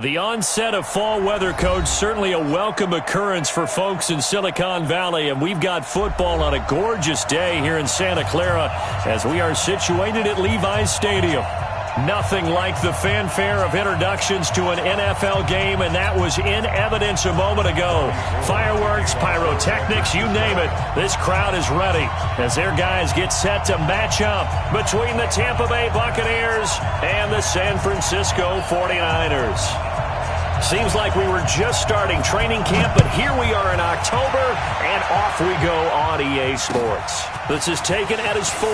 The onset of fall weather, Coach, certainly a welcome occurrence for folks in Silicon Valley, and we've got football on a gorgeous day here in Santa Clara as we are situated at Levi's Stadium. Nothing like the fanfare of introductions to an NFL game, and that was in evidence a moment ago. Fireworks, pyrotechnics, you name it. This crowd is ready as their guys get set to match up between the Tampa Bay Buccaneers and the San Francisco 49ers. Seems like we were just starting training camp, but here we are in October, and off we go on EA Sports. This is taken at his 4.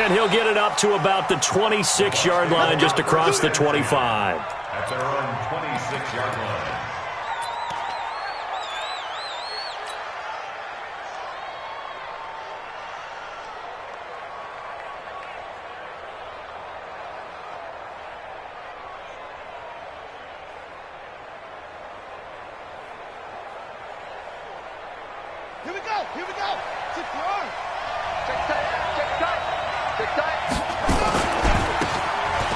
And he'll get it up to about the 26-yard line, just across the 25. At their own 26-yard line. Here we go. Here we go. Check the arm. Check tight. Check tight. Check tight.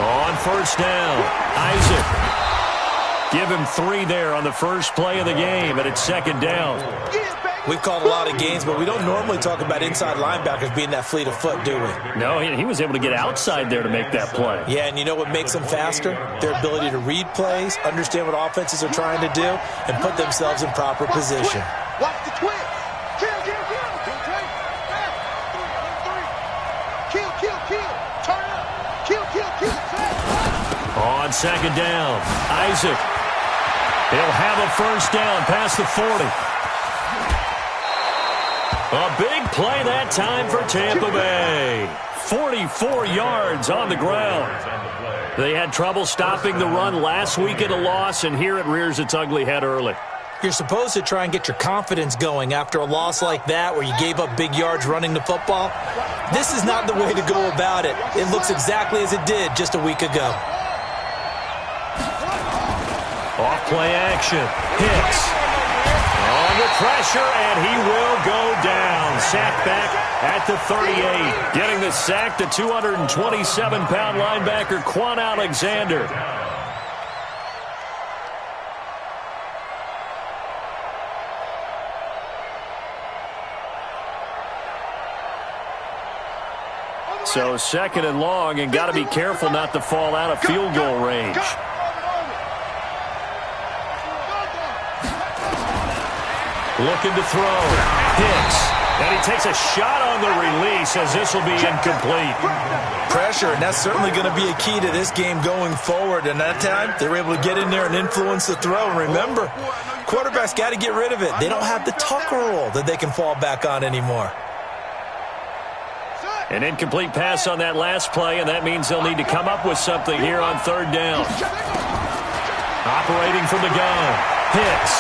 On first down, Isaac. Give him 3 there on the first play of the game, and it's second down. We've called a lot of games, but we don't normally talk about inside linebackers being that fleet of foot, do we? No, he was able to get outside there to make that play. Yeah, and you know what makes them faster? Their ability to read plays, understand what offenses are trying to do, and put themselves in proper position. Watch the twist. Kill. Turn up. Kill. On second down, Isaac. He'll have a first down past the 40. A big play that time for Tampa Bay. 44 yards on the ground. They had trouble stopping the run last week in a loss, and here it rears its ugly head early. You're supposed to try and get your confidence going after a loss like that where you gave up big yards running the football. This is not the way to go about it. It looks exactly as it did just a week ago. Off play action. Hicks. Under pressure, and he will go down. Sacked back at the 38. Getting the sack, the 227-pound linebacker, Quan Alexander. So second and long, and got to be careful not to fall out of field goal range. Looking to throw. Hicks. And he takes a shot on the release as this will be incomplete. Pressure, and that's certainly going to be a key to this game going forward. And that time, they were able to get in there and influence the throw. And remember, quarterbacks got to get rid of it. They don't have the tuck roll that they can fall back on anymore. An incomplete pass on that last play, and that means they'll need to come up with something here on third down. Operating from the gun. Hicks.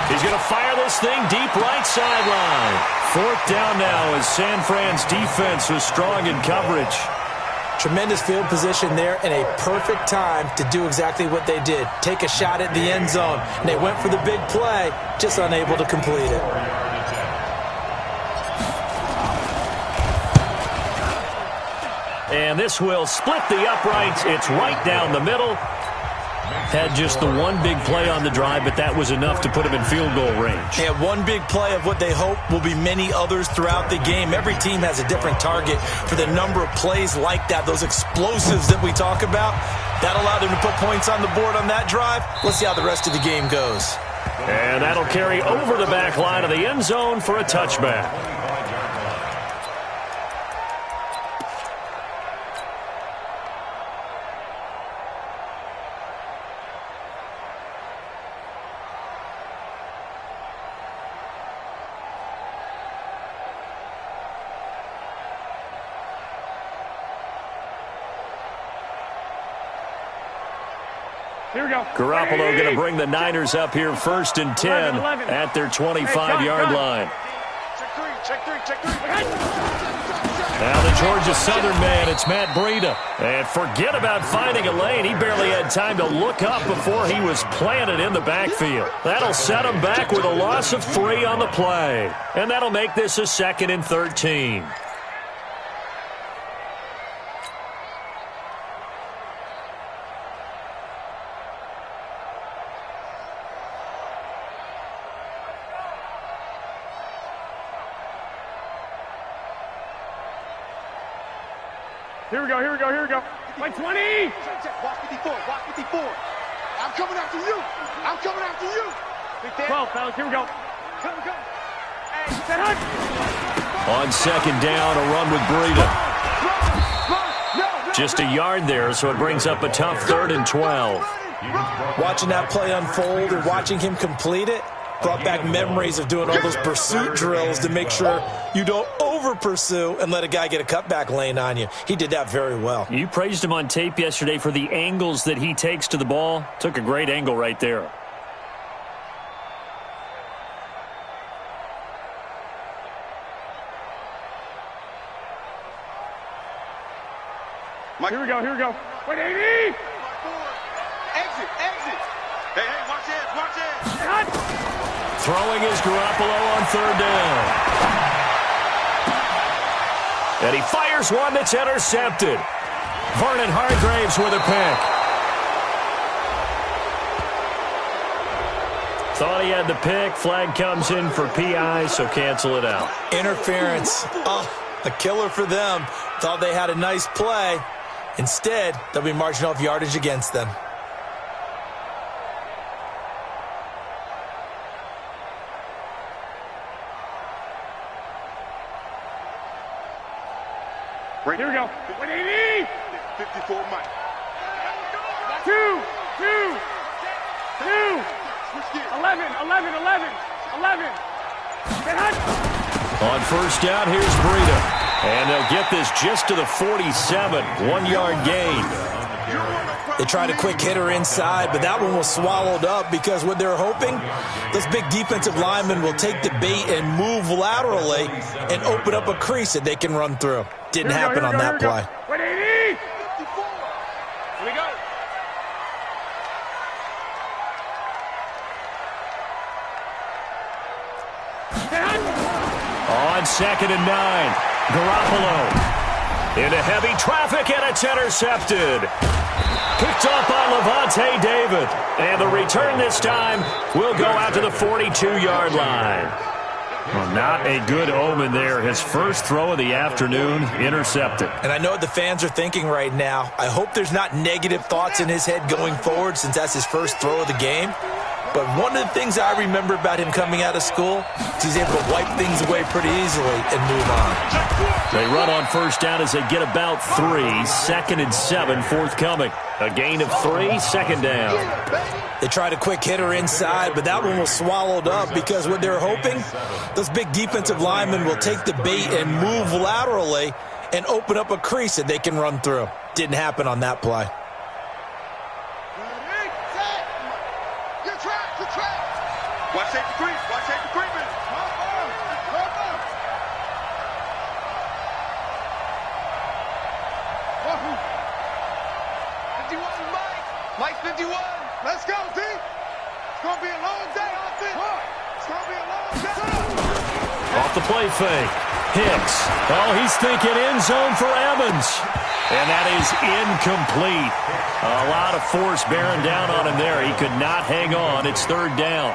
He's going to fire this thing deep right sideline. Fourth down now as San Fran's defense was strong in coverage. Tremendous field position there and a perfect time to do exactly what they did. Take a shot at the end zone. And they went for the big play, just unable to complete it. And this will split the uprights. It's right down the middle. Had just the one big play on the drive, but that was enough to put him in field goal range. And one big play of what they hope will be many others throughout the game. Every team has a different target for the number of plays like that, those explosives that we talk about. That allowed them to put points on the board on that drive. Let's see how the rest of the game goes. And that'll carry over the back line of the end zone for a touchback. Here we go. Garoppolo going to bring the Niners up here first and 10 at their 25-yard line. Check three. Now the Georgia Southern man, it's Matt Breida. And forget about finding a lane. He barely had time to look up before he was planted in the backfield. That'll set him back with a loss of 3 on the play. And that'll make this a 2nd and 13. Here we go, here we go, here we go. Like 20. Watch 54, watch 54. I'm coming after you. I'm coming after you. 12, fellas, here we go. Come. Hey, Set hunt. On second down, a run with Breida. Just a yard there, so it brings up a tough 3rd and 12. Watching that play unfold and watching him complete it brought back memories of doing all those pursuit drills to make sure you don't over-pursue and let a guy get a cutback lane on you. He did that very well. You praised him on tape yesterday for the angles that he takes to the ball. Took a great angle right there. Here we go, here we go. Wait, 80. Exit. Hey, watch this. Set. Throwing is Garoppolo on 3rd down. And he fires one that's intercepted. Vernon Hargreaves with a pick. Thought he had the pick. Flag comes in for PI, so cancel it out. Interference. Oh, a killer for them. Thought they had a nice play. Instead, they'll be marching off yardage against them. Here we go. 180. 54, Mike. 2. 11. Set hunt. On first down, here's Breida. And they'll get this just to the 47. 1-yard gain. They tried a quick hitter inside, but that one was swallowed up because what they're hoping, those big defensive linemen will take the bait and move laterally and open up a crease that they can run through. Didn't happen on that play. 180. 54. Here we go. Set hunt. On 2nd and 9. Garoppolo into heavy traffic, and it's intercepted. Picked up by Levante David. And the return this time will go out to the 42-yard line. Well, not a good omen there. His first throw of the afternoon, intercepted. And I know what the fans are thinking right now. I hope there's not negative thoughts in his head going forward since that's his first throw of the game. But one of the things I remember about him coming out of school is he's able to wipe things away pretty easily and move on. They run on first down as they get about 3. 2nd and 7 forthcoming. A gain of 3, 2nd down. They tried a quick hitter inside, but that one was swallowed up because what they're hoping, those big defensive linemen will take the bait and move laterally and open up a crease that they can run through. Didn't happen on that play. Watch safety creep. Watch safety creeping. 51, Mike 51. Let's go, D. It's going to be a long day, Austin. It's going to be a long day. Off the play fake. Hicks. Oh, he's thinking end zone for Evans. And that is incomplete. A lot of force bearing down on him there. He could not hang on. It's 3rd down.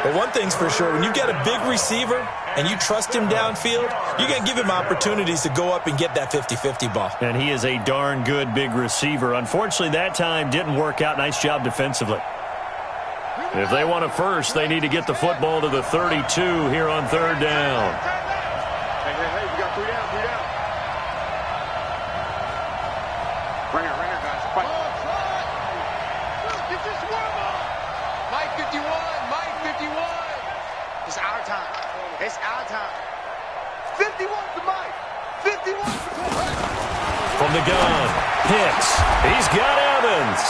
Well, one thing's for sure, when you've got a big receiver and you trust him downfield, you're going to give him opportunities to go up and get that 50-50 ball. And he is a darn good big receiver. Unfortunately, that time didn't work out. Nice job defensively. If they want a first, they need to get the football to the 32 here on 3rd down. Hey, we got 3 down. Right here, guys. Fight. Get this one up. Mike 51. It's our time. It's our time. 51 to Mike. 51 to Mike. From the gun, Hicks. He's got Evans.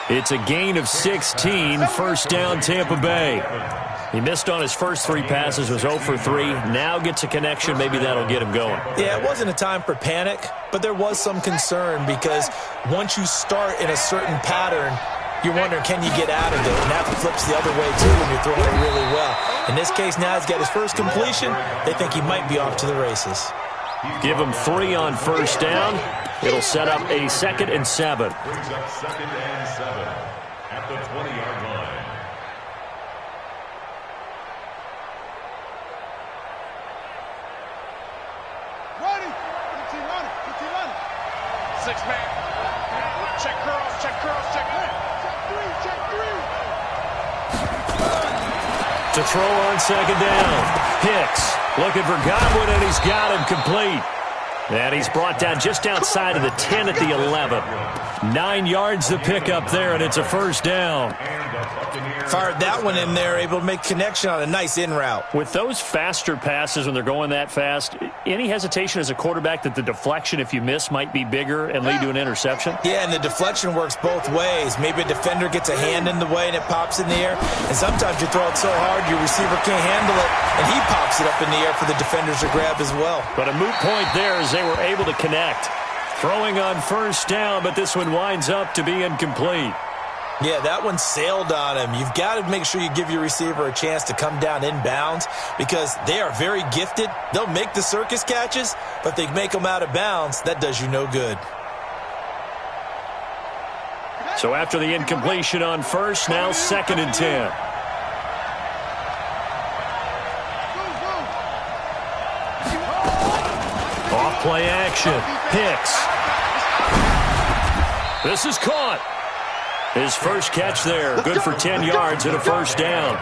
It's a gain of 16, 1st down Tampa Bay. He missed on his first 3 passes, was 0 for 3. Now gets a connection. Maybe that'll get him going. Yeah, it wasn't a time for panic, but there was some concern because once you start in a certain pattern, you're wondering, can you get out of it? And that flips the other way, too, when you're throwing it really well. In this case, now he's got his first completion. They think he might be off to the races. Give him 3 on first down. It'll set up a 2nd and 7. Brings up 2nd and 7 at the 20-yard line. Ready. 15 line. Six man. Check curls, check curls, check left. Check three. To throw on second down. Hicks looking for Godwin, and he's got him complete. And he's brought down just outside of the 10 at the 11. 9 yards to pick up there, and it's a first down. Fired that one in there, able to make connection on a nice in route. With those faster passes when they're going that fast, any hesitation as a quarterback that the deflection, if you miss, might be bigger and lead to an interception? Yeah, and the deflection works both ways. Maybe a defender gets a hand in the way and it pops in the air. And sometimes you throw it so hard your receiver can't handle it, and he pops it up in the air for the defenders to grab as well. But a moot point there as they were able to connect. Throwing on first down, but this one winds up to be incomplete. Yeah, that one sailed on him. You've got to make sure you give your receiver a chance to come down inbounds because they are very gifted. They'll make the circus catches, but if they make them out of bounds, that does you no good. So after the incompletion on first, now 2nd and 10. Off play action. Hicks. This is caught. His first catch there. Good for 10 yards and a first down.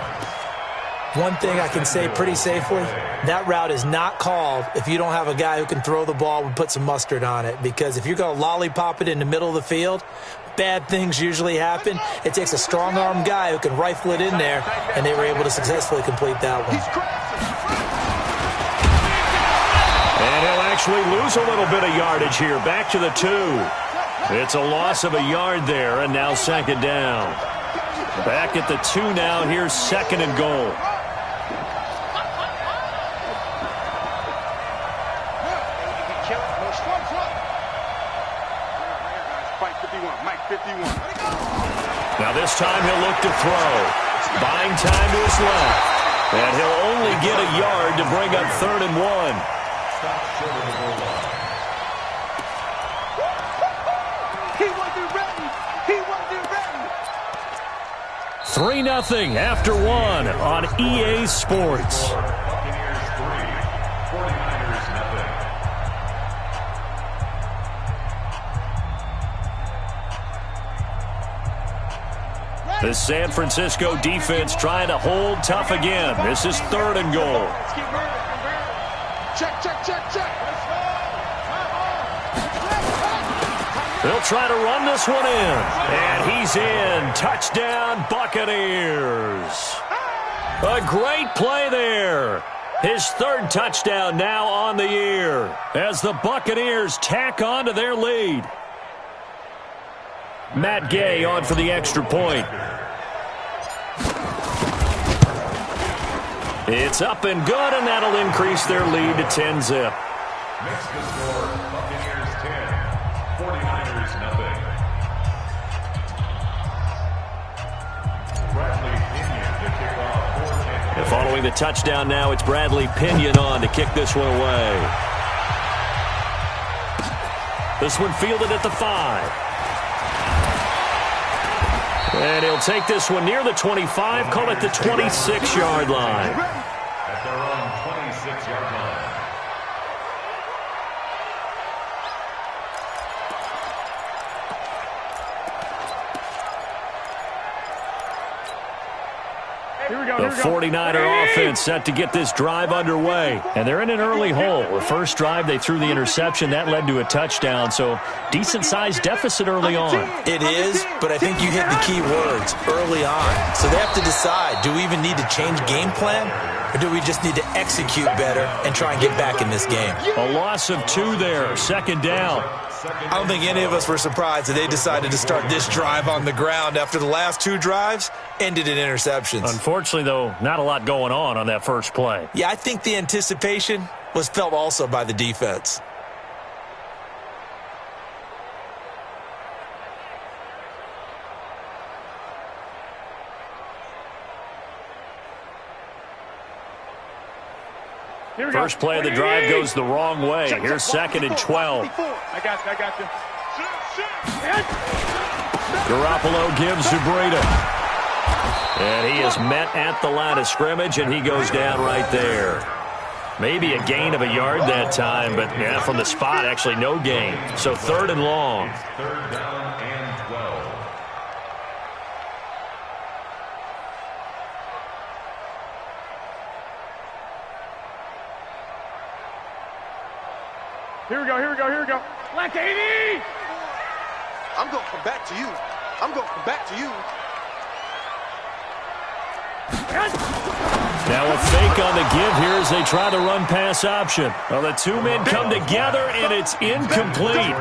One thing I can say pretty safely, that route is not called if you don't have a guy who can throw the ball and put some mustard on it. Because if you're going to lollipop it in the middle of the field, bad things usually happen. It takes a strong-arm guy who can rifle it in there, and they were able to successfully complete that one. And he'll actually lose a little bit of yardage here. Back to the 2. It's a loss of a yard there, and now 2nd down. Back at the 2 now. Here's 2nd and goal. Now this time he'll look to throw. Buying time to his left. And he'll only get a yard to bring up 3rd and 1. He wasn't ready. He wasn't ready. 3-0 after 1 on EA Sports. Buccaneers 3, 49ers nothing. The San Francisco defense trying to hold tough again. This is 3rd and goal. Check, check, check, check. They'll try to run this one in. And he's in. Touchdown, Buccaneers. A great play there. His 3rd touchdown now on the year as the Buccaneers tack on to their lead. Matt Gay on for the extra point. It's up and good, and that'll increase their lead to 10-zip. Makes the score Buccaneers 10, 49ers nothing. Bradley Pinion to kick off for Tampa Bay. Following the touchdown now, it's Bradley Pinion on to kick this one away. This one fielded at the 5. And he'll take this one near the 25, call it the 26-yard line. At their own 26-yard line. The 49er offense set to get this drive underway. And they're in an early hole. The first drive, they threw the interception. That led to a touchdown. So decent-sized deficit early on. It is, but I think you hit the key words, early on. So they have to decide, do we even need to change game plan? Or do we just need to execute better and try and get back in this game? A loss of 2 there. 2nd down. I don't think any of us were surprised that they decided to start this drive on the ground after the last 2 drives ended in interceptions. Unfortunately, though, not a lot going on that first play. Yeah, I think the anticipation was felt also by the defense. First play of the drive goes the wrong way. Here's 2nd and 12. I got you. Garoppolo gives to Breida. And he is met at the line of scrimmage, and he goes down right there. Maybe a gain of a yard that time, but yeah, from the spot, actually no gain. So 3rd and long. Third down and 12. Here we go, here we go, here we go. Black 80! I'm going to come back to you. I'm going to come back to you. Now a fake on the give here as they try to run pass option. Well, the two men come together, and it's incomplete.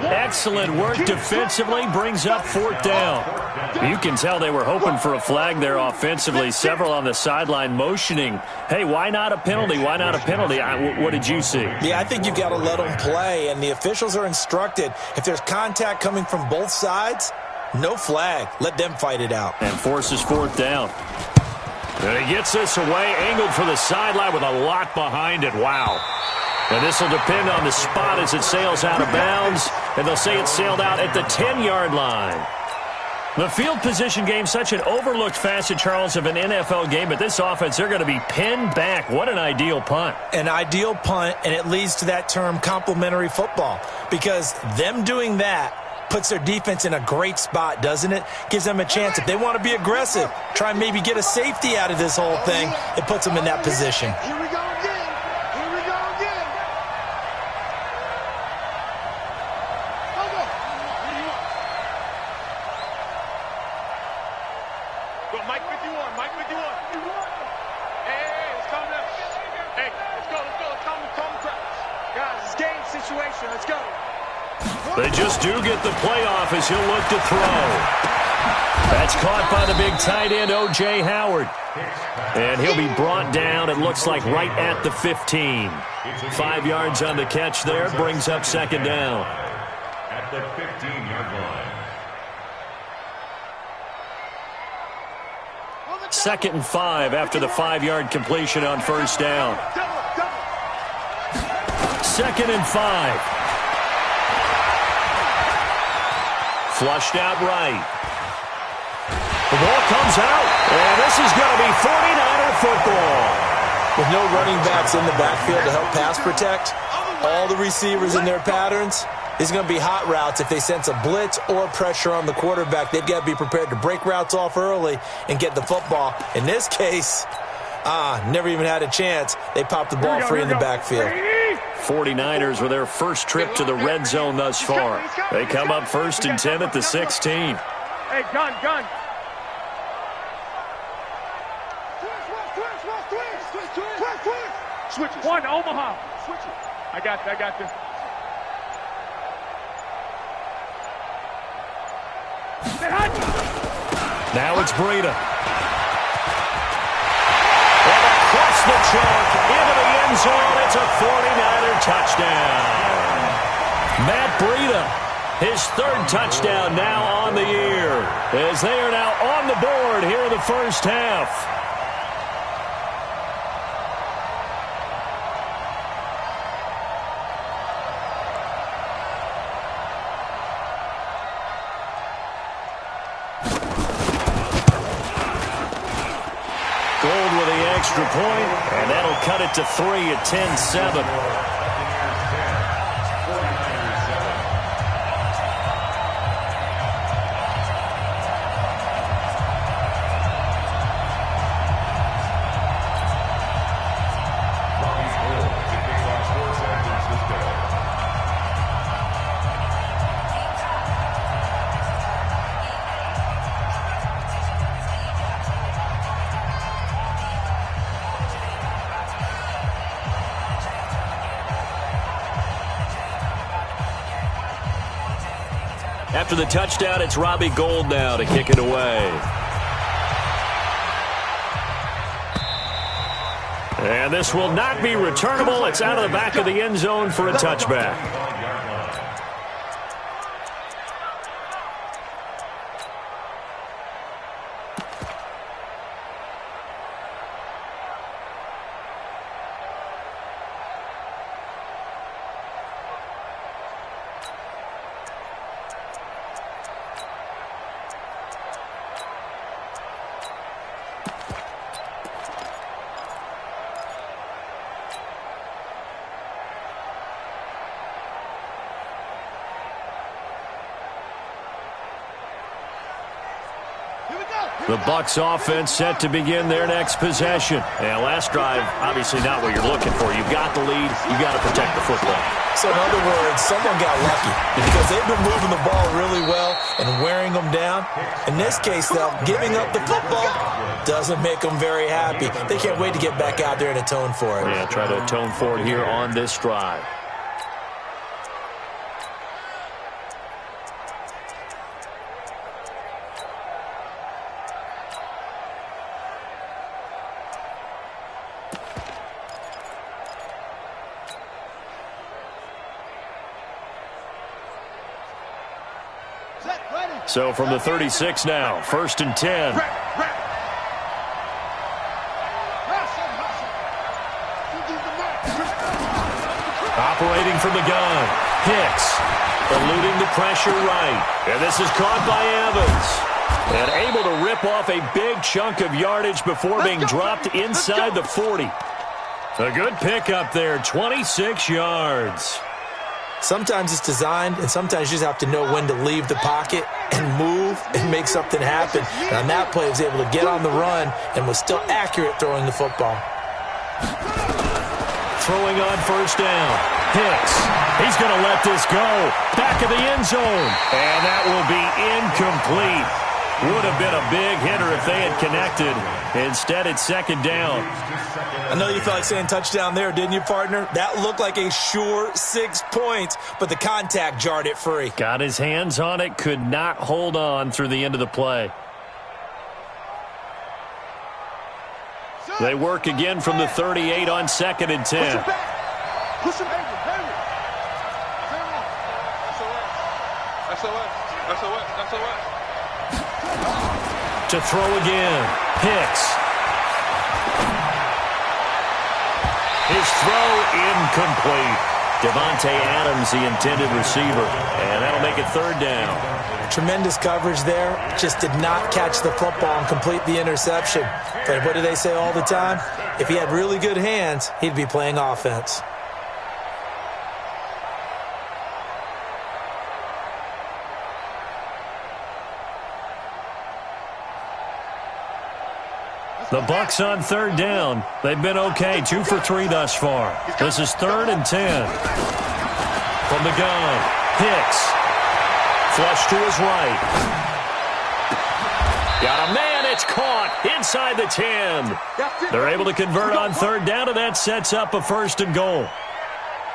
Excellent work defensively, brings up 4th down. You can tell they were hoping for a flag there offensively. Several on the sideline motioning, hey, why not a penalty? Why not a penalty? What did you see? Yeah, I think you've got to let them play, and the officials are instructed. If there's contact coming from both sides, no flag. Let them fight it out. And forces 4th down. And he gets this away, angled for the sideline with a lot behind it. Wow. And this will depend on the spot as it sails out of bounds. And they'll say it sailed out at the 10-yard line. The field position game, such an overlooked facet, Charles, of an NFL game. But this offense, they're going to be pinned back. What an ideal punt. An ideal punt, and it leads to that term complementary football. Because them doing that puts their defense in a great spot, doesn't it? Gives them a chance. If they want to be aggressive, try and maybe get a safety out of this whole thing, it puts them in that position. Here we go again. Here we go again. Go, go. What do you want? Go, Mike 51. Mike 51. Hey, let's calm down. Hey, let's go. Let's calm the crowd. Guys, it's game situation. Let's go. They just do get the playoff as he'll look to throw. That's caught by the big tight end, O.J. Howard. And he'll be brought down, it looks like, right at the 15. 5 yards on the catch there, brings up 2nd down. At the 15-yard line. 2nd and 5 after the 5-yard completion on 1st down. 2nd and 5. Flushed out right. The ball comes out, and this is going to be 49er football. With no running backs in the backfield to help pass protect, all the receivers in their patterns, it's going to be hot routes. If they sense a blitz or pressure on the quarterback, they've got to be prepared to break routes off early and get the football. In this case, never even had a chance. They popped the ball free in the backfield. 49ers with their first trip to the red zone thus far. They come up 1st and 10 at the 16. Hey, gun. Switch. One, Omaha. Switch it. I got this. Now it's Breida. And across the chalk into the end zone. It's a 49er touchdown. Matt Breida, his 3rd touchdown now on the year, as they are now on the board here in the first half. Gold with the extra point, and that'll cut it to 3 at 10-7. After the touchdown, it's Robbie Gould now to kick it away. And this will not be returnable. It's out of the back of the end zone for a touchback. The Bucs offense set to begin their next possession. And last drive, obviously not what you're looking for. You've got the lead. You've got to protect the football. So in other words, someone got lucky because they've been moving the ball really well and wearing them down. In this case, though, giving up the football doesn't make them very happy. They can't wait to get back out there and atone for it. Yeah, try to atone for it here on this drive. So from the 36 now, 1st and 10. Operating from the gun. Hicks eluding the pressure right. And this is caught by Evans. And able to rip off a big chunk of yardage before being dropped inside the 40. A good pickup there, 26 yards. Sometimes it's designed, and sometimes you just have to know when to leave the pocket and move and make something happen. And on that play, he was able to get on the run and was still accurate throwing the football. Throwing on 1st down. Hicks. He's going to let this go. Back of the end zone. And that will be incomplete. Would have been a big hitter if they had connected. Instead, it's 2nd down. I know you felt like saying touchdown there, didn't you, partner? That looked like a sure 6 points, but the contact jarred it free. Got his hands on it, could not hold on through the end of the play. They work again from the 38 on 2nd and 10. Push him back. SOS. To throw again. Hicks. His throw incomplete. Devontae Adams, the intended receiver. And that'll make it 3rd down. Tremendous coverage there. Just did not catch the football and complete the interception. But what do they say all the time? If he had really good hands, he'd be playing offense. The Bucs on 3rd down. They've been okay, 2 for 3 thus far. This is 3rd and 10. From the gun, Hicks. Flush to his right. Got a man, it's caught inside the 10. They're able to convert on 3rd down, and that sets up a 1st and goal.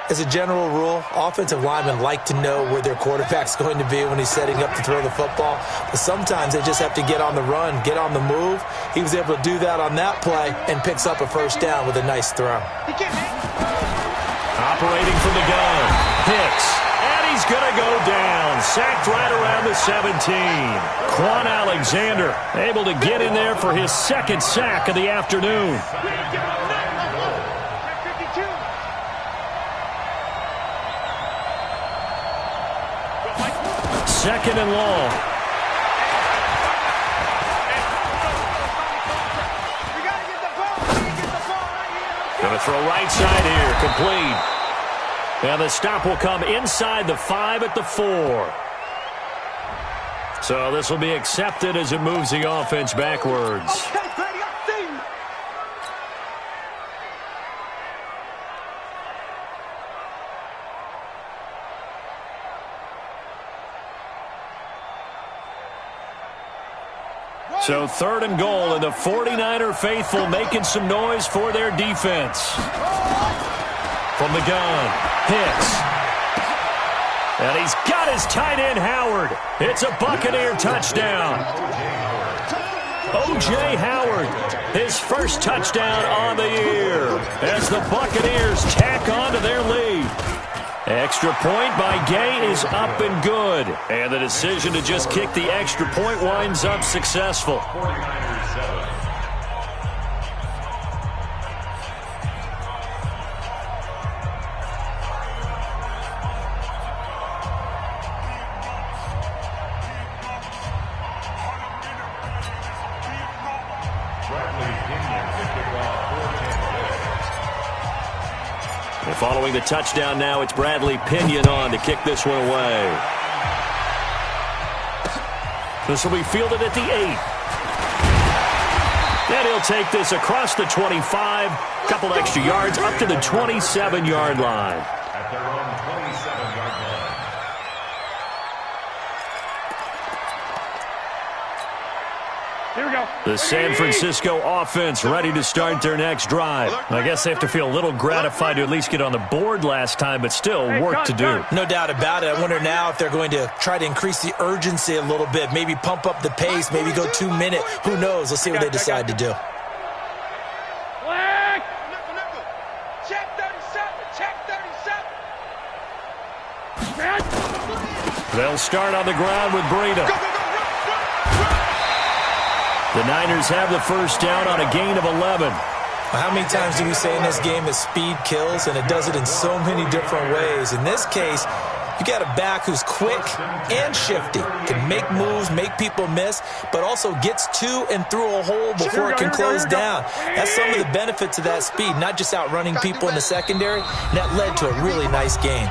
As a general rule, offensive linemen like to know where their quarterback's going to be when he's setting up to throw the football. But sometimes they just have to get on the run, get on the move. He was able to do that on that play and picks up a 1st down with a nice throw. Operating from the gun, Hicks. And he's going to go down. Sacked right around the 17. Quan Alexander able to get in there for his 2nd sack of the afternoon. 2nd and long. Going to throw right side here, complete. And the stop will come inside the 5 at the 4. So this will be accepted as it moves the offense backwards. So 3rd and goal, and the 49er faithful making some noise for their defense. From the gun, Hicks. And he's got his tight end, Howard. It's a Buccaneer touchdown. O.J. Howard, his 1st touchdown on the year as the Buccaneers tack on to their lead. Extra point by Gay is up and good. And the decision to just kick the extra point winds up successful. 49ers 7. And following the touchdown now, it's Bradley Pinion on to kick this one away. This will be fielded at the 8. And he'll take this across the 25, couple extra yards up to the 27-yard line. At their own 27-yard line. Here we go. The San Francisco offense ready to start their next drive. I guess they have to feel a little gratified to at least get on the board last time, but still work to do. No doubt about it. I wonder now if they're going to try to increase the urgency a little bit, maybe pump up the pace, maybe go 2 minute. Who knows? Let's see what they decide to do. Check 37. Check 37. They'll start on the ground with Breida. The Niners have the first down on a gain of 11. How many times do we say in this game that speed kills, and it does it in so many different ways? In this case, you got a back who's quick and shifty, can make moves, make people miss, but also gets to and through a hole before it can close down. That's some of the benefits of that speed, not just outrunning people in the secondary, and that led to a really nice game.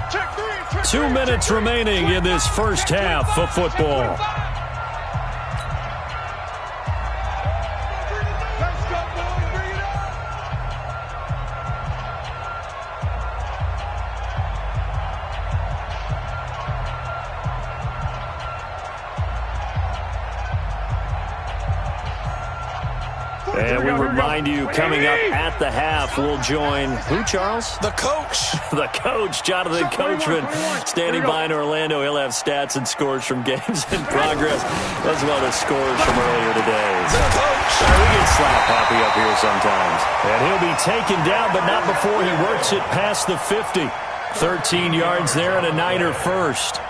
2 minutes remaining in this first half of football. And we remind you, coming up at the half, we'll join who, Charles? The coach. The coach, Jonathan Coachman, standing by in Orlando. He'll have stats and scores from games in progress, as well as scores from earlier today. The coach. We get slap happy up here sometimes. And he'll be taken down, but not before he works it past the 50. 13 yards there and a Niner first.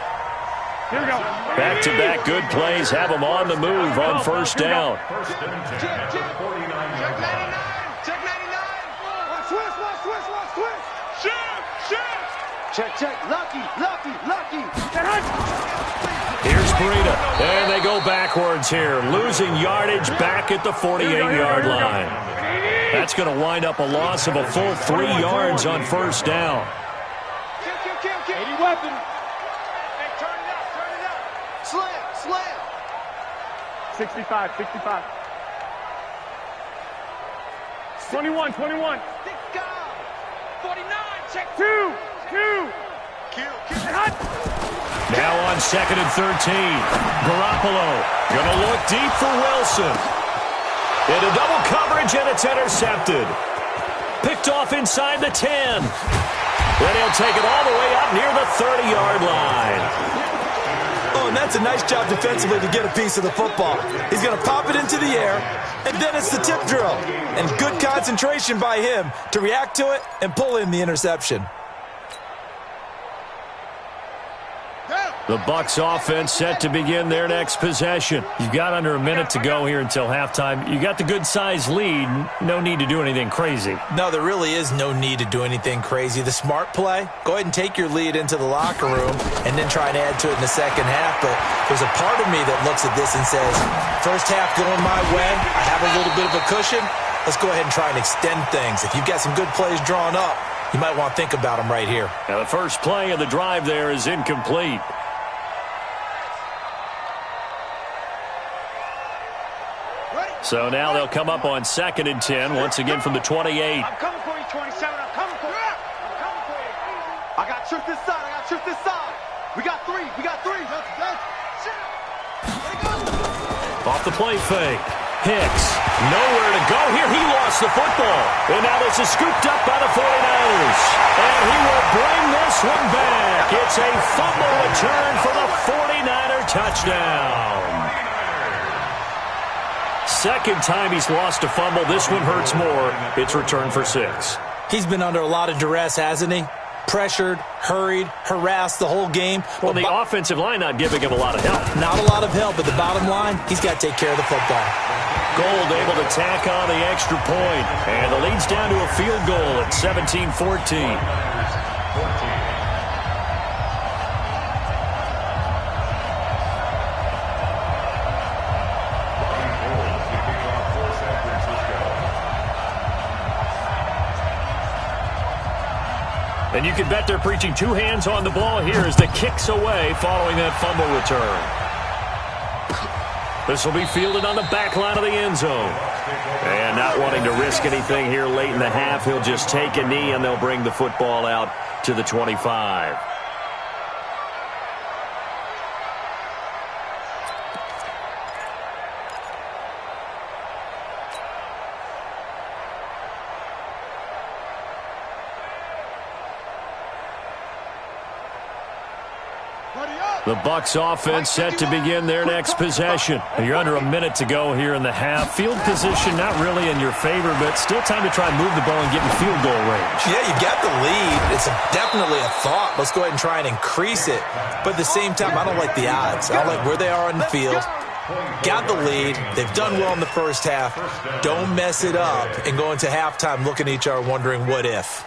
Here we go. Back-to-back good plays have them on the move on first down. First and 10 at the 49-yard line. Check 99. One switch. Shoot. Check. Lucky. Here's Breida, and they go backwards here, losing yardage back at the 48-yard line. That's going to wind up a loss of a full 3 yards on first down. Kill. 80 weapon. Hey, turn it up. Slam. 65. 21. Thick guy. 49. Check. 2. Kill. Now on 2nd and 13. Garoppolo going to look deep for Wilson. Into double coverage, and it's intercepted. Picked off inside the 10. Then he'll take it all the way up near the 30-yard line. Oh, and that's a nice job defensively to get a piece of the football. He's going to pop it into the air, and then it's the tip drill. And good concentration by him to react to it and pull in the interception. The Bucs offense set to begin their next possession. You've got under a minute to go here until halftime. You got the good-sized lead. No need to do anything crazy. No, there really is no need to do anything crazy. The smart play, go ahead and take your lead into the locker room and then try and add to it in the second half. But there's a part of me that looks at this and says, first half going my way, I have a little bit of a cushion. Let's go ahead and try and extend things. If you've got some good plays drawn up, you might want to think about them right here. Now the first play of the drive there is incomplete. So now they'll come up on 2nd and 10, once again from the 28. I'm coming for you, 27. I'm coming for you. I got trick this side. We got three. Off the play fake. Hicks, nowhere to go here. He lost the football. And now this is scooped up by the 49ers. And he will bring this one back. It's a fumble return for the 49er touchdown. Second time he's lost a fumble. This one hurts more. It's returned for 6. He's been under a lot of duress, hasn't he? Pressured, hurried, harassed the whole game. Well, the offensive line not giving him a lot of help. Not a lot of help, but the bottom line, he's got to take care of the football. Gold able to tack on the extra point. And the lead's down to a field goal at 17-14. And you can bet they're preaching 2 hands on the ball here as the kick's away following that fumble return. This will be fielded on the back line of the end zone. And not wanting to risk anything here late in the half, he'll just take a knee, and they'll bring the football out to the 25. The Bucs offense set to begin their next possession. You're under a minute to go here in the half. Field position not really in your favor, but still time to try and move the ball and get in field goal range. Yeah, you got the lead. It's definitely a thought. Let's go ahead and try and increase it. But at the same time, I don't like the odds. I don't like where they are on the field. Got the lead. They've done well in the first half. Don't mess it up and go into halftime looking at each other wondering what if.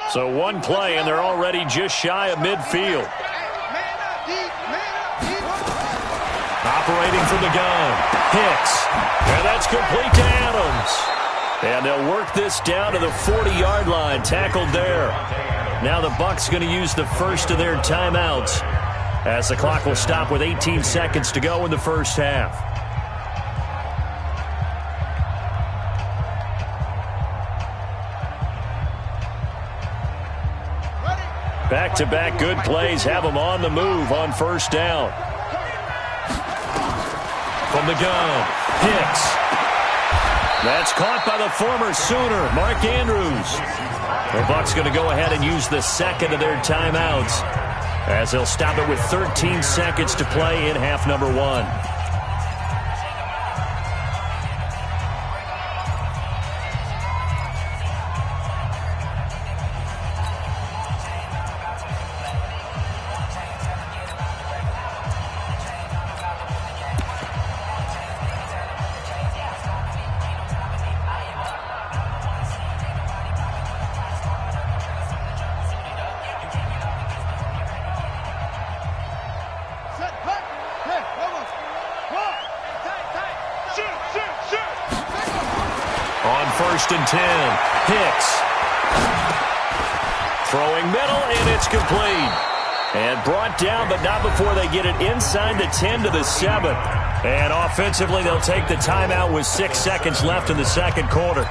So one play, and they're already just shy of midfield. Operating from the gun, Hicks. And that's complete to Adams. And they'll work this down to the 40-yard line, tackled there. Now the Bucs going to use the first of their timeouts, as the clock will stop with 18 seconds to go in the first half. Back-to-back good plays have them on the move on first down. From the gun, Hicks. That's caught by the former Sooner, Mark Andrews. The Bucs going to go ahead and use the second of their timeouts, as they'll stop it with 13 seconds to play in half number one. First and 10, Hicks. Throwing middle, and it's complete. And brought down, but not before they get it inside the 10 to the 7. And offensively, they'll take the timeout with 6 seconds left in the second quarter.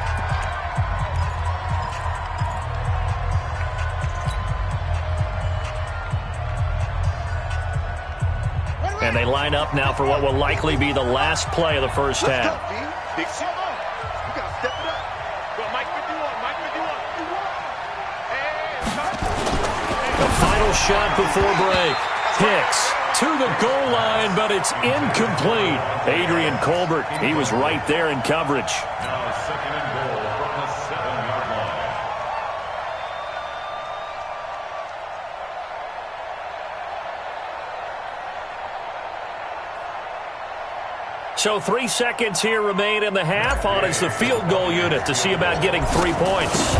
And they line up now for what will likely be the last play of the first half. Final shot before break. Hicks to the goal line, but it's incomplete. Adrian Colbert, he was right there in coverage. Now second and goal from the 7-yard line. So 3 seconds here remain in the half. On is the field goal unit to see about getting 3 points.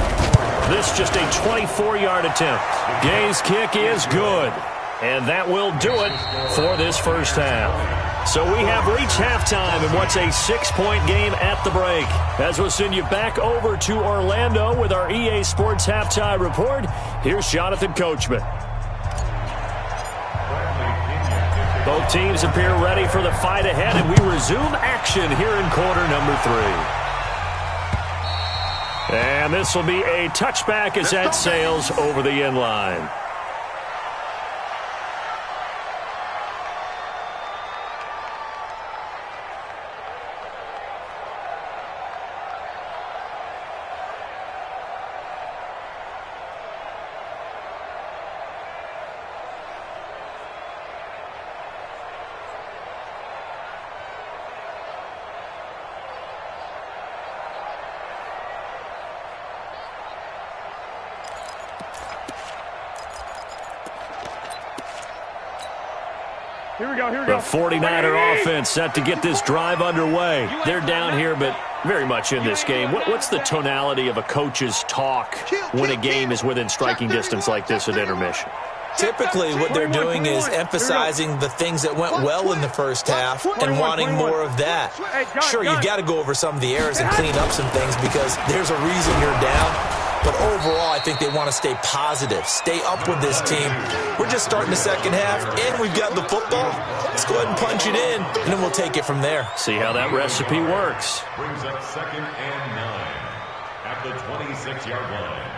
This just a 24-yard attempt. Gay's kick is good. And that will do it for this first half. So we have reached halftime in what's a 6-point game at the break. As we'll send you back over to Orlando with our EA Sports Halftime Report, here's Jonathan Coachman. Both teams appear ready for the fight ahead, and we resume action here in quarter number 3. And this will be a touchback as that sails over the end line. Here we go. The 49er offense set to get this drive underway. They're down here, but very much in this game. What's the tonality of a coach's talk when a game is within striking distance like this at intermission? Typically, what they're doing is emphasizing the things that went well in the first half and wanting more of that. Sure, you've got to go over some of the errors and clean up some things because there's a reason you're down. But overall, I think they want to stay positive, stay up with this team. We're just starting the second half, and we've got the football. Let's go ahead and punch it in, and then we'll take it from there. See how that recipe works. Brings up 2nd and 9 at the 26-yard line.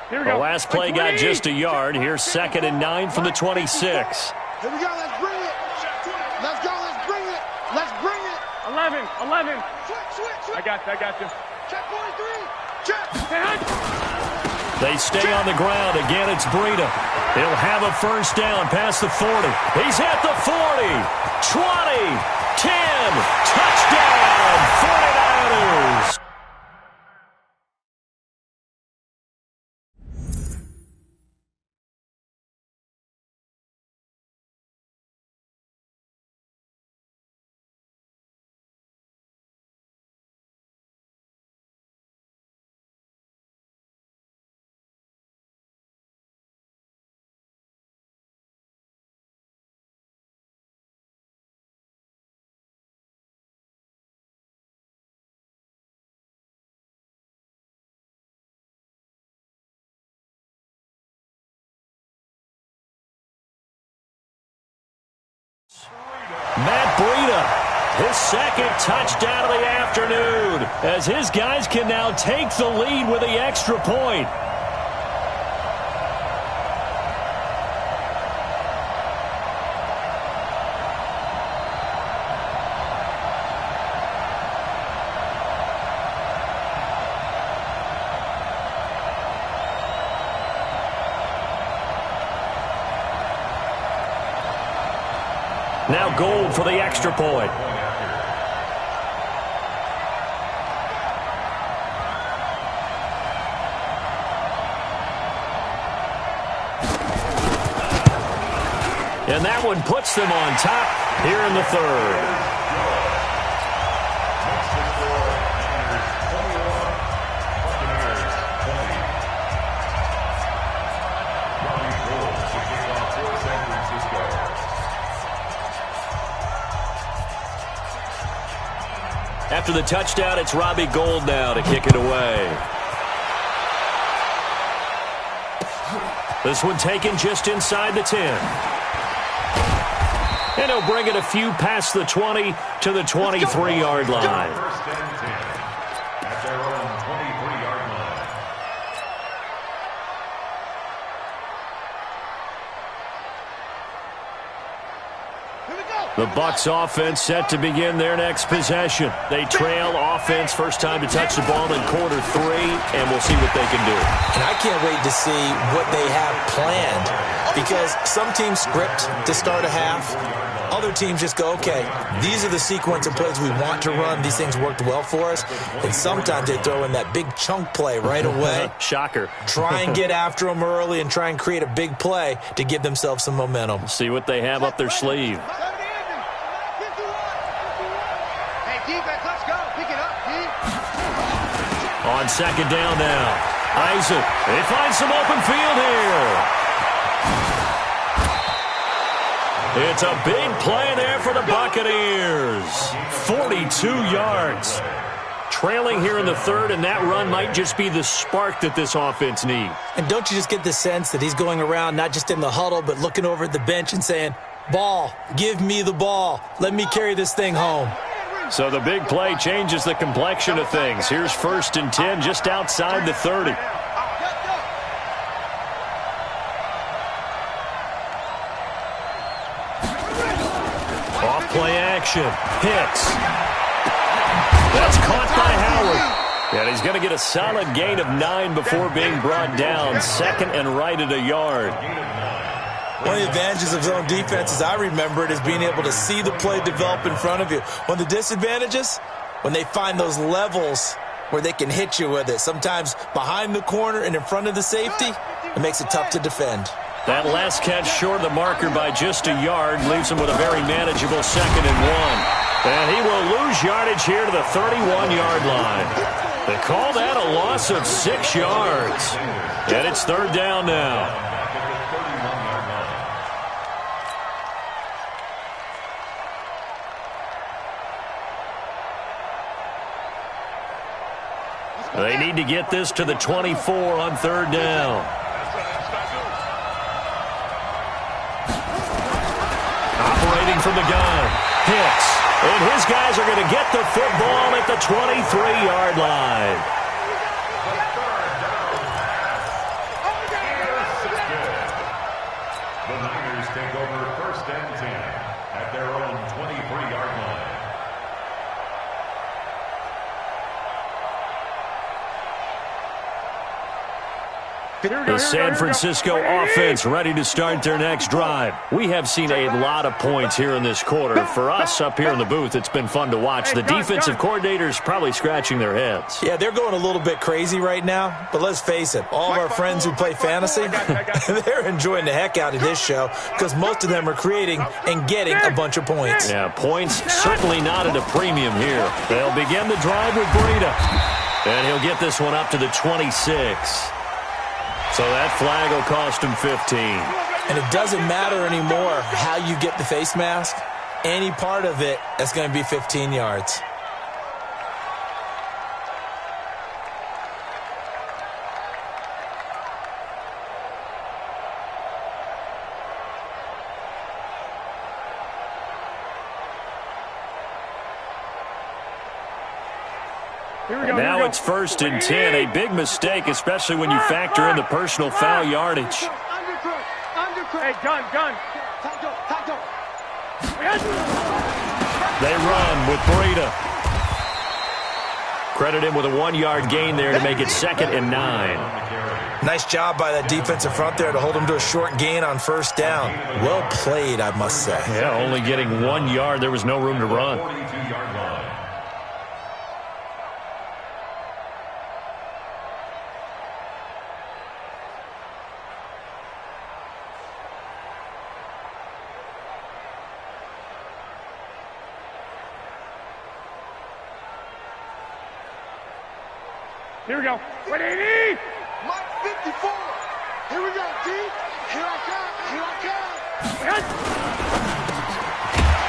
The last play got just a yard. Here's 2nd and 9 from the 26. Here we go. Let's bring it. Let's go. Let's bring it. Let's bring it. 11. Switch. I got you. Check 43. Check. They stay on the ground. Again, it's Breida. He'll have a first down past the 40. He's at the 40. 20. 10. Touchdown. 49ers. Matt Breida, his second touchdown of the afternoon, as his guys can now take the lead with the extra point. Now Gold for the extra point. And that one puts them on top here in the third. After the touchdown, it's Robbie Gould now to kick it away. This one taken just inside the 10. And he'll bring it a few past the 20 to the 23-yard line. First and 10 at their own 23-yard line. The Bucs offense set to begin their next possession. They trail offense, first time to touch the ball in quarter 3, and we'll see what they can do. And I can't wait to see what they have planned, because some teams script to start a half. Other teams just go, okay, these are the sequence of plays we want to run. These things worked well for us. And sometimes they throw in that big chunk play right away. Shocker. Try and get after them early and try and create a big play to give themselves some momentum. See what they have up their sleeve. On second down now, Isaac, they find some open field here. It's a big play there for the Buccaneers. 42 yards. Trailing here in the third, and that run might just be the spark that this offense needs. And don't you just get the sense that he's going around, not just in the huddle, but looking over at the bench and saying, ball, give me the ball. Let me carry this thing home. So the big play changes the complexion of things. Here's 1st and 10 just outside the 30. Off play action. Hicks. That's caught by Howard. And he's going to get a solid gain of 9 before being brought down. 2nd and right at a yard. One of the advantages of zone defense, as I remember it, is being able to see the play develop in front of you. One of the disadvantages, when they find those levels where they can hit you with it, sometimes behind the corner and in front of the safety, It makes it tough to defend. That last catch short of the marker by just a yard leaves him with a very manageable 2nd and 1. And he will lose yardage here to the 31-yard line. They call that a loss of 6 yards. And it's 3rd down now. They need to get this to the 24 on 3rd down. Operating from the gun. Hicks. And his guys are going to get the football at the 23-yard line. The Niners take over 1st and 10 at their own 23-yard line. The San Francisco offense ready to start their next drive. We have seen a lot of points here in this quarter. For us up here in the booth, it's been fun to watch. The defensive coordinators probably scratching their heads. Yeah, they're going a little bit crazy right now. But let's face it, all of our friends who play fantasy, they're enjoying the heck out of this show because most of them are creating and getting a bunch of points. Yeah, points certainly not at a premium here. They'll begin the drive with Breida. And he'll get this one up to the 26. So that flag will cost him 15. And it doesn't matter anymore how you get the face mask. Any part of it, that's going to be 15 yards. And now it's 1st and 10. A big mistake, especially when you factor in the personal foul yardage. Hey, gun. They run with Breida. Credit him with a 1-yard gain there to make it 2nd and 9. Nice job by that defensive front there to hold him to a short gain on 1st down. Well played, I must say. Yeah, only getting 1 yard. There was no room to run. 42-yard line. Here we go. 180. Mike 54. Here we go, D. Here I come.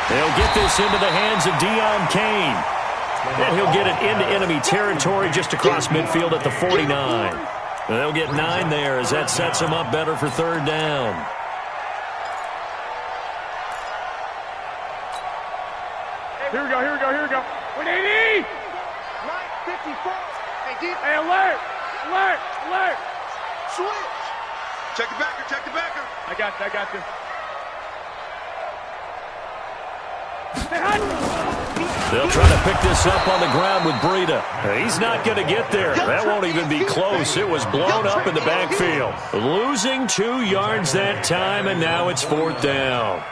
They'll get this into the hands of Deion Kane. And he'll get it into enemy territory just across midfield at the 49. They'll get 9 there as that sets him up better for 3rd down. Here we go. 180. Mike 54. Hey, alert! Switch. Check the backer. I got you. They'll try to pick this up on the ground with Breida. He's not going to get there. That won't even be close. It was blown up in the backfield. Losing 2 yards that time, and now it's 4th down.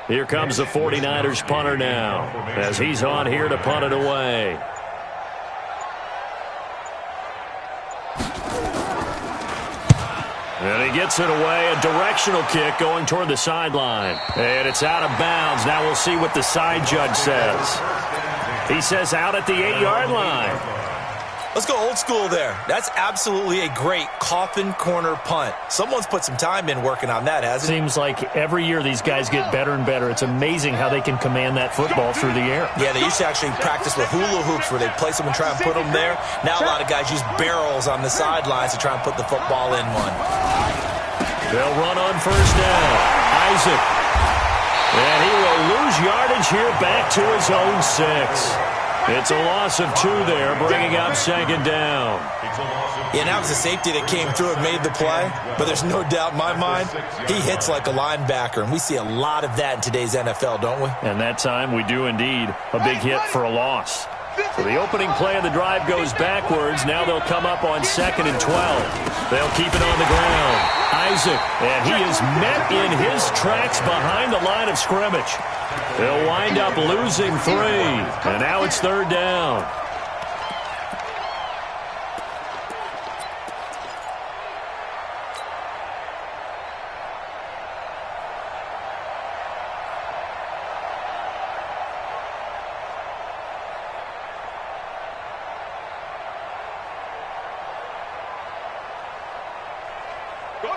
Here comes the 49ers punter now as he's on here to punt it away. And he gets it away, a directional kick going toward the sideline. And it's out of bounds. Now we'll see what the side judge says. He says out at the 8-yard line. Let's go old school there. That's absolutely a great coffin corner punt. Someone's put some time in working on that, hasn't it? Seems like every year these guys get better and better. It's amazing how they can command that football through the air. Yeah, they used to actually practice with hula hoops where they'd place them and try and put them there. Now a lot of guys use barrels on the sidelines to try and put the football in one. They'll run on first down. Isaac. And he will lose yardage here back to his own 6. It's a loss of 2 there, bringing up second down. Yeah, that was a safety that came through and made the play, but there's no doubt in my mind, he hits like a linebacker, and we see a lot of that in today's NFL, don't we? And that time we do indeed. A big hit for a loss. So the opening play of the drive goes backwards. Now they'll come up on 2nd and 12. They'll keep it on the ground. Isaac, and he is met in his tracks behind the line of scrimmage. They'll wind up losing 3, and now it's 3rd down.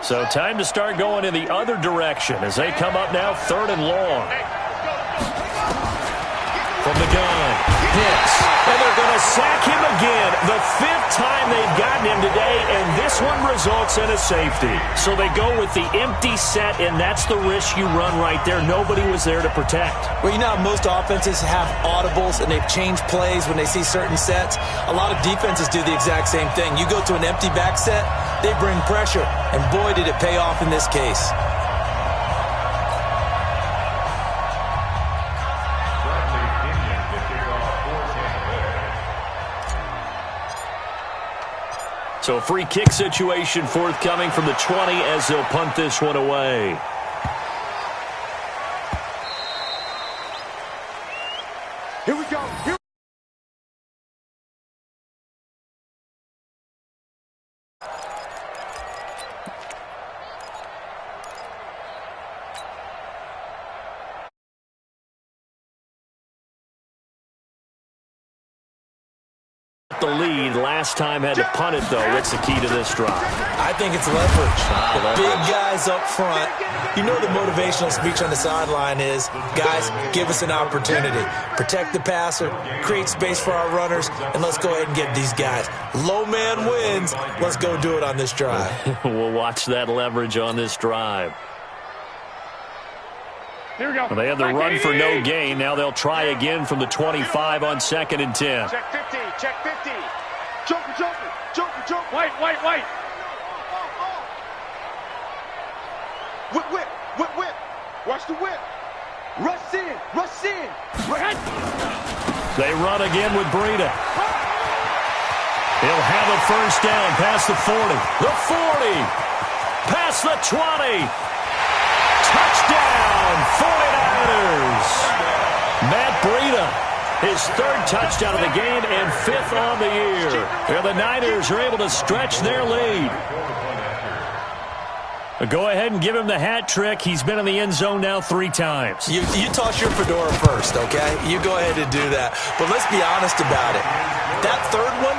So time to start going in the other direction as they come up now 3rd and long. From the gun, hits, and they're going to sack him again. The 5th time they've gotten him today, and this one results in a safety. So they go with the empty set, and that's the risk you run right there. Nobody was there to protect. Well, you know how most offenses have audibles, and they've changed plays when they see certain sets. A lot of defenses do the exact same thing. You go to an empty back set, they bring pressure, and boy, did it pay off in this case. So a free kick situation forthcoming from the 20 as they'll punt this one away. Here we go. Here. The lead last time had to punt it, though. What's the key to this drive? I think it's leverage. The big guys up front. You know the motivational speech on the sideline is, guys, give us an opportunity. Protect the passer, create space for our runners, and let's go ahead and get these guys. Low man wins. Let's go do it on this drive. We'll watch that leverage on this drive. Here we go. Well, they had the run for no gain. Now they'll try again from the 25 on 2nd and 10. Check 50, check 50. Joker, joker, joker, joker. White. Whip. Watch the whip. Rush in. Right. They run again with Breida. He'll have a first down past the 40. The 40. Past the 20. Touchdown, 49ers. Matt Breida, his 3rd touchdown of the game and 5th on the year. Well, the Niners are able to stretch their lead. Go ahead and give him the hat trick. He's been in the end zone now 3 times. You toss your fedora first, okay? You go ahead and do that. But let's be honest about it. That 3rd one,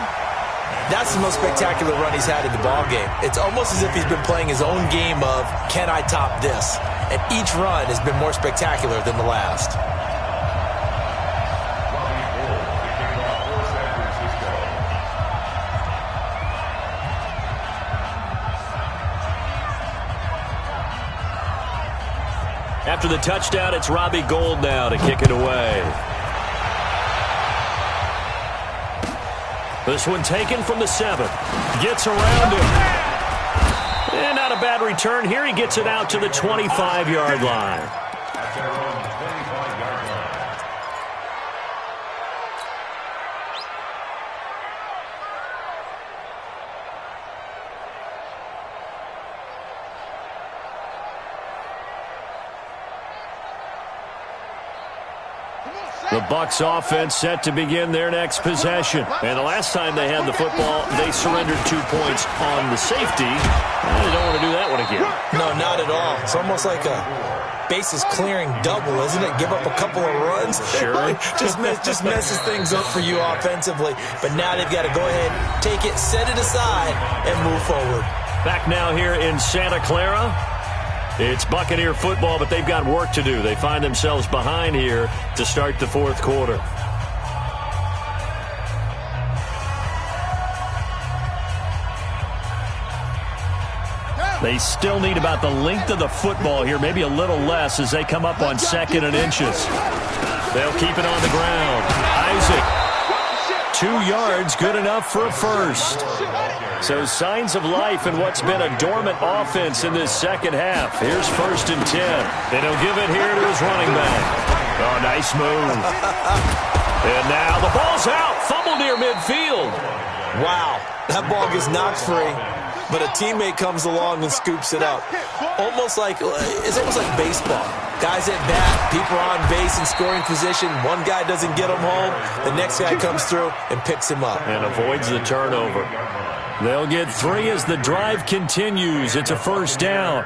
that's the most spectacular run he's had in the ballgame. It's almost as if he's been playing his own game of, can I top this? And each run has been more spectacular than the last. After the touchdown, it's Robbie Gould now to kick it away. This one taken from the 7. Gets around him. And not a bad return here. He gets it out to the 25-yard line. The Bucs offense set to begin their next possession. And the last time they had the football, they surrendered 2 points on the safety. They don't want to do that one again. No, not at all. It's almost like a bases clearing double, isn't it? Give up a couple of runs. Sure. just messes things up for you offensively. But now they've got to go ahead, take it, set it aside, and move forward. Back now here in Santa Clara. It's Buccaneer football, but they've got work to do. They find themselves behind here to start the fourth quarter. They still need about the length of the football here, maybe a little less as they come up on 2nd and inches. They'll keep it on the ground. Isaac, 2 yards, good enough for a first. So signs of life in what's been a dormant offense in this second half. Here's 1st and 10. And he'll give it here to his running back. Oh, nice move. And now the ball's out. Fumble near midfield. Wow, that ball gets knocked free. But a teammate comes along and scoops it up. It's almost like baseball. Guys at bat, people are on base in scoring position. One guy doesn't get him home. The next guy comes through and picks him up. And avoids the turnover. They'll get 3 as the drive continues. It's a first down.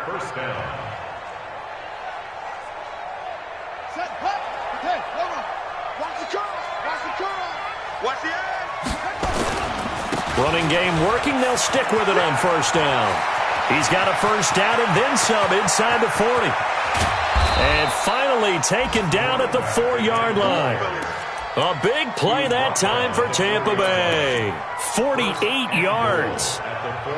Running game working. They'll stick with it on first down. He's got a first down and then some inside the 40. And finally taken down at the 4-yard line. A big play that time for Tampa Bay. 48 yards.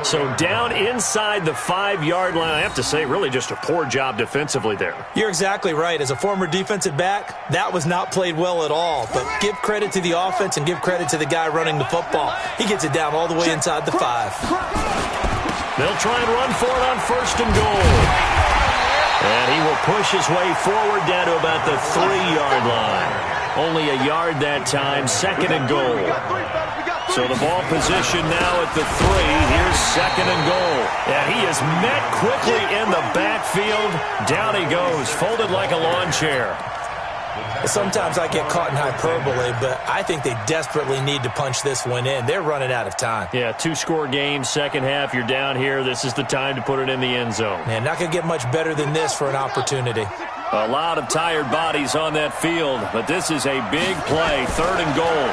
So down inside the 5-yard line. I have to say, really just a poor job defensively there. You're exactly right. As a former defensive back, that was not played well at all. But give credit to the offense and give credit to the guy running the football. He gets it down all the way inside the 5. They'll try and run for it on 1st and goal. And he will push his way forward down to about the 3-yard line. Only a yard that time, 2nd and goal. So the ball position now at the 3. Here's 2nd and goal. And he is met quickly in the backfield. Down he goes, folded like a lawn chair. Sometimes I get caught in hyperbole, but I think they desperately need to punch this one in. They're running out of time. Yeah, 2-score game, second half. You're down here. This is the time to put it in the end zone. Man, not going to get much better than this for an opportunity. A lot of tired bodies on that field, but this is a big play. 3rd and goal.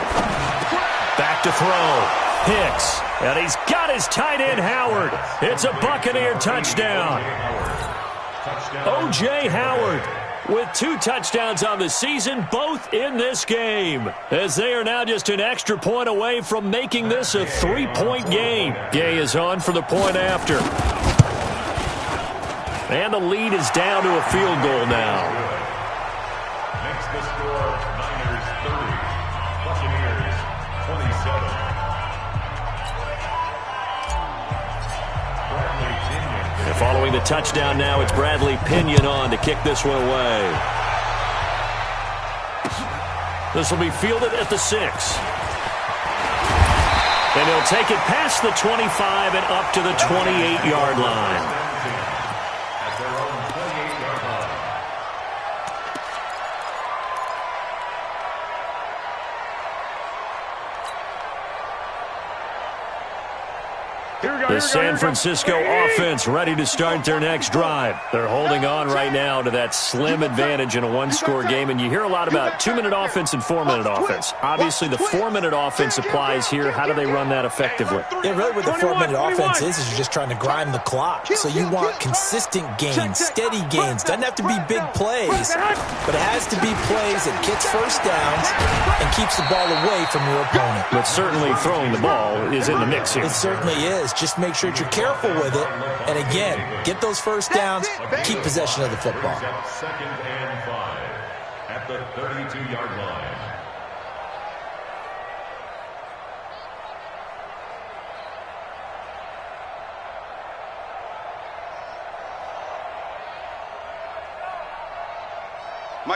Back to throw. Hicks. And he's got his tight end, Howard. It's a Buccaneer touchdown. O.J. Howard with 2 touchdowns on the season, both in this game, as they are now just an extra point away from making this a 3-point game. Gay is on for the point after. And the lead is down to a field goal now. Makes the score Niners 30, Buccaneers 27. And following the touchdown now, it's Bradley Pinion on to kick this one away. This will be fielded at the 6. And he'll take it past the 25 and up to the 28-yard line. At their own 28-yard line. The San Francisco offense ready to start their next drive. They're holding on right now to that slim advantage in a 1-score game. And you hear a lot about 2-minute offense and 4-minute offense. Obviously, the 4-minute offense applies here. How do they run that effectively? Yeah, really what the 4-minute offense is you're just trying to grind the clock. So you want consistent gains, steady gains. Doesn't have to be big plays, but it has to be plays that gets first downs and keeps the ball away from your opponent. But certainly throwing the ball is in the mix here. It certainly is. Just make sure that you're careful with it. And again, get those first downs, keep possession of the football. 2nd and 5 at the 32-yard line.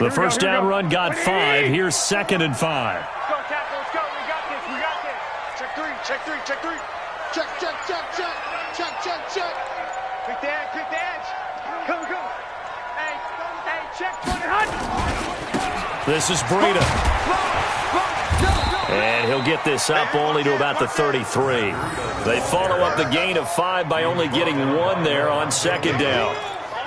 The first down run got 5. Here's 2nd and 5. Let's go, Captain. Let's go. We got this. We got this. Check 3. Check 3. Check 3. Check, check, check, check. Check, check, check. Quick the edge. Quick the edge. Come, come. Hey, check. Put it hot. This is Breida. And he'll get this up only to about the 33. They follow up the gain of 5 by only getting 1 there on 2nd down.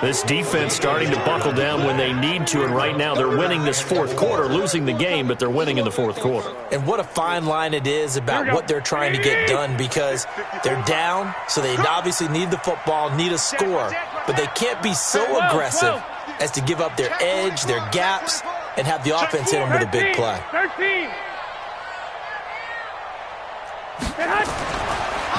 This defense starting to buckle down when they need to, and right now they're winning this fourth quarter, losing the game, but they're winning in the fourth quarter. And what a fine line it is about what they're trying to get done, because they're down, so they obviously need the football, need a score, but they can't be so aggressive as to give up their edge, their gaps, and have the offense hit them with a big play. 13.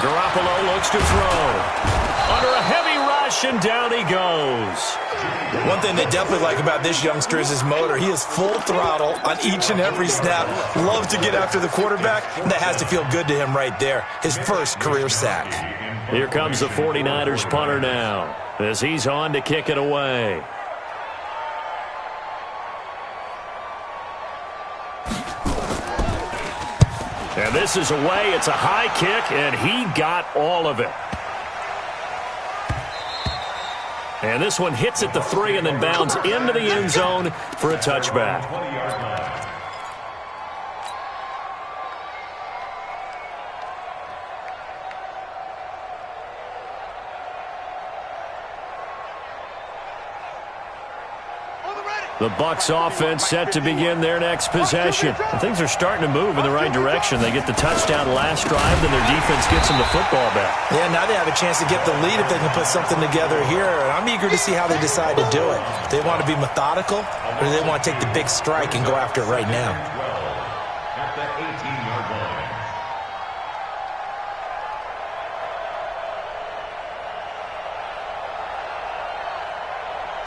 Garoppolo looks to throw. Under a heavy rush, and down he goes. One thing they definitely like about this youngster is his motor. He is full throttle on each and every snap. Loves to get after the quarterback, and that has to feel good to him right there. His first career sack. Here comes the 49ers punter now, as he's on to kick it away. And this is away. It's a high kick, and he got all of it. And this one hits at the 3 and then bounds into the end zone for a touchback. The Bucs offense set to begin their next possession. And things are starting to move in the right direction. They get the touchdown last drive, then their defense gets them the football back. Yeah, now they have a chance to get the lead if they can put something together here. And I'm eager to see how they decide to do it. Do they want to be methodical, or do they want to take the big strike and go after it right now? At the 18-yard line.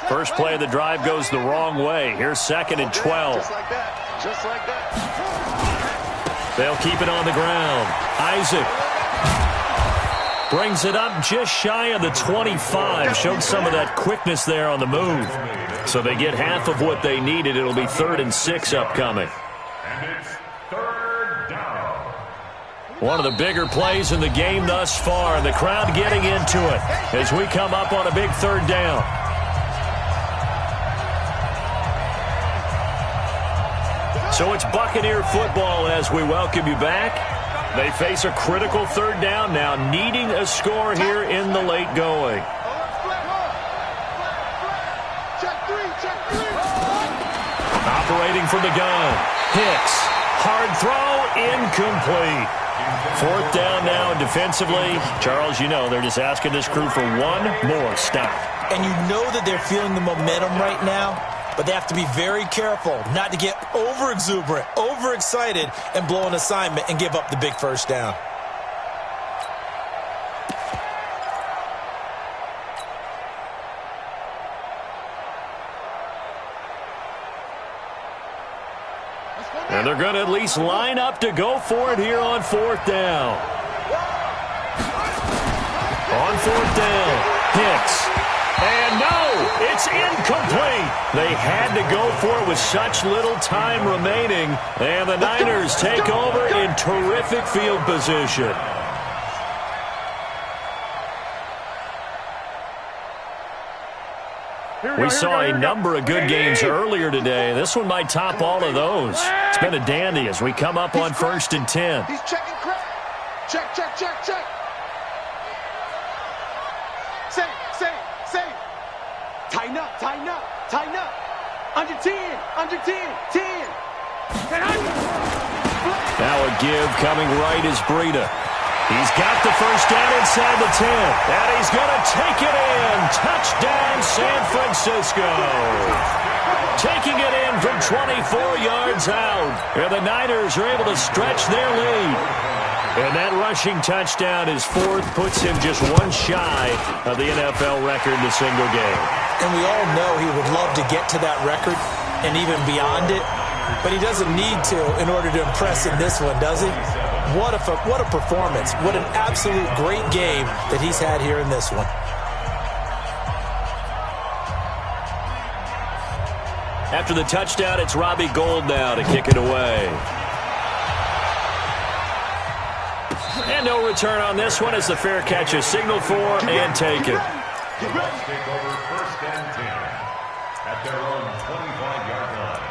First play of the drive goes the wrong way. Here's 2nd and 12. Just like that. Just like that. They'll keep it on the ground. Isaac brings it up just shy of the 25. Showed some of that quickness there on the move. So they get half of what they needed. It'll be 3rd and 6 upcoming. And it's 3rd down. One of the bigger plays in the game thus far, and the crowd getting into it as we come up on a big 3rd down. So it's Buccaneer football as we welcome you back. They face a critical 3rd down now, needing a score here in the late going. Operating from the gun. Hicks. Hard throw. Incomplete. 4th down now defensively. Charles, you know they're just asking this crew for one more stop. And you know that they're feeling the momentum right now, but they have to be very careful not to get over-exuberant, over-excited, and blow an assignment and give up the big first down. And they're going to at least line up to go for it here on 4th down. On 4th down, Hicks. And no, it's incomplete. They had to go for it with such little time remaining. And the Niners take over in terrific field position. We saw a number of good games earlier today. This one might top all of those. It's been a dandy as we come up on 1st and 10. He's checking crap. Check, check, check, check. Say. Tighten up, tighten up, tighten up. Under 10, 10. Now a give coming right is Breida. He's got the first down inside the 10. And he's going to take it in. Touchdown, San Francisco. Taking it in from 24 yards out. And the Niners are able to stretch their lead. And that rushing touchdown, his 4th, puts him just one shy of the NFL record in a single game. And we all know he would love to get to that record and even beyond it, but he doesn't need to in order to impress in this one, does he? What a performance. What an absolute great game that he's had here in this one. After the touchdown, it's Robbie Gould now to kick it away. And no return on this one as the fair catch is signaled for and taken. The Bucs take over 1st and 10 at their own 25-yard line.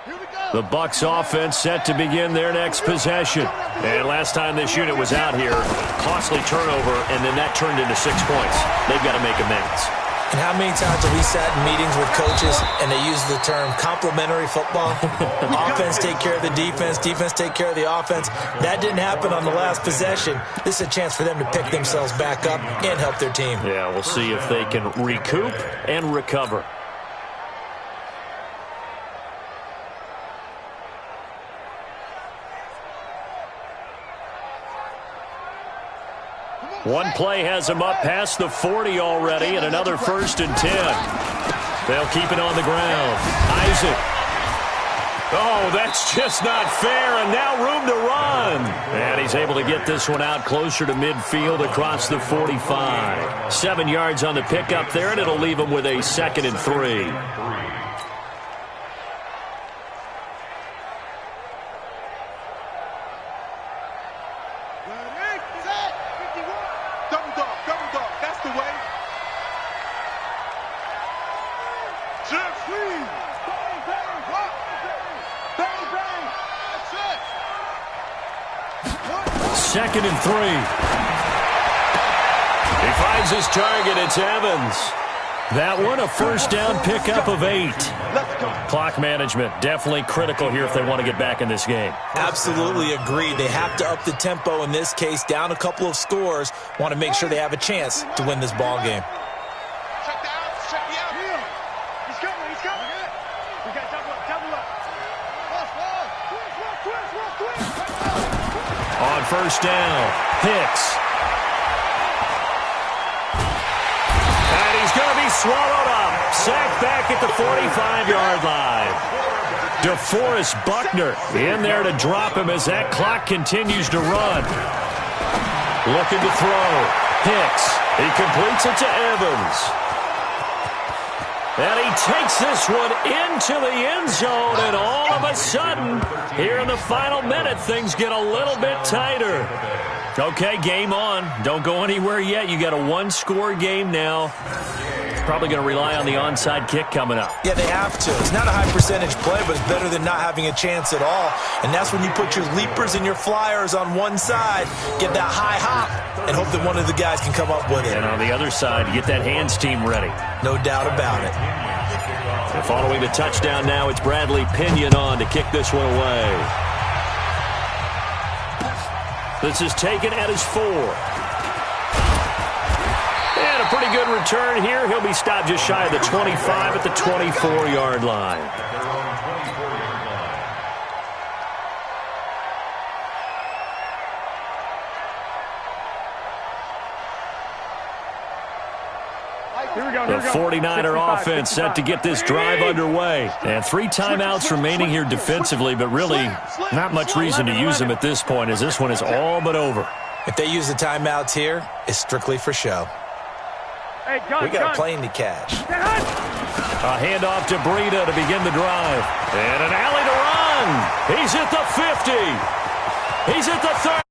Here we go. The Bucs offense set to begin their next possession. And last time this unit was out here, costly turnover, and then that turned into 6 points. They've got to make amends. And how many times have we sat in meetings with coaches and they use the term complementary football? Offense take care of the defense, defense take care of the offense. That didn't happen on the last possession. This is a chance for them to pick themselves back up and help their team. Yeah, we'll see if they can recoup and recover. One play has them up past the 40 already, and another 1st and 10. They'll keep it on the ground. Isaac. Oh, that's just not fair, and now room to run. And he's able to get this one out closer to midfield across the 45. 7 yards on the pickup there, and it'll leave him with a 2nd and 3. Second and 3. He finds his target. It's Evans. That one, a 1st down pickup of 8. Clock management, definitely critical here if they want to get back in this game. Absolutely agreed. They have to up the tempo in this case, down a couple of scores. Want to make sure they have a chance to win this ball game. Check the outs, check the out. He's coming, he's coming. We got double up, double up. On 1st down, Hicks. And he's going to be swallowed up. Sacked back at the 45-yard line. DeForest Buckner in there to drop him as that clock continues to run. Looking to throw. Hicks. He completes it to Evans. And he takes this one into the end zone, and all of a sudden, here in the final minute, things get a little bit tighter. Okay, game on. Don't go anywhere yet. You got a 1-score game now. Probably going to rely on the onside kick coming up. Yeah, they have to. It's not a high percentage play, but it's better than not having a chance at all. And that's when you put your leapers and your flyers on one side, get that high hop, and hope that one of the guys can come up with it. And on the other side, get that hands team ready. No doubt about it. And following the touchdown now, it's Bradley Pinion on to kick this one away. This is taken at his 4. And a pretty good return here. He'll be stopped just shy of the 25 at the 24-yard line. The 49er offense set to get this drive underway. And 3 timeouts remaining here defensively, but really not much reason to use them at this point as this one is all but over. If they use the timeouts here, it's strictly for show. Hey, We got a plane to catch. A handoff to Breida to begin the drive. And an alley to run. He's at the 50. He's at the 30.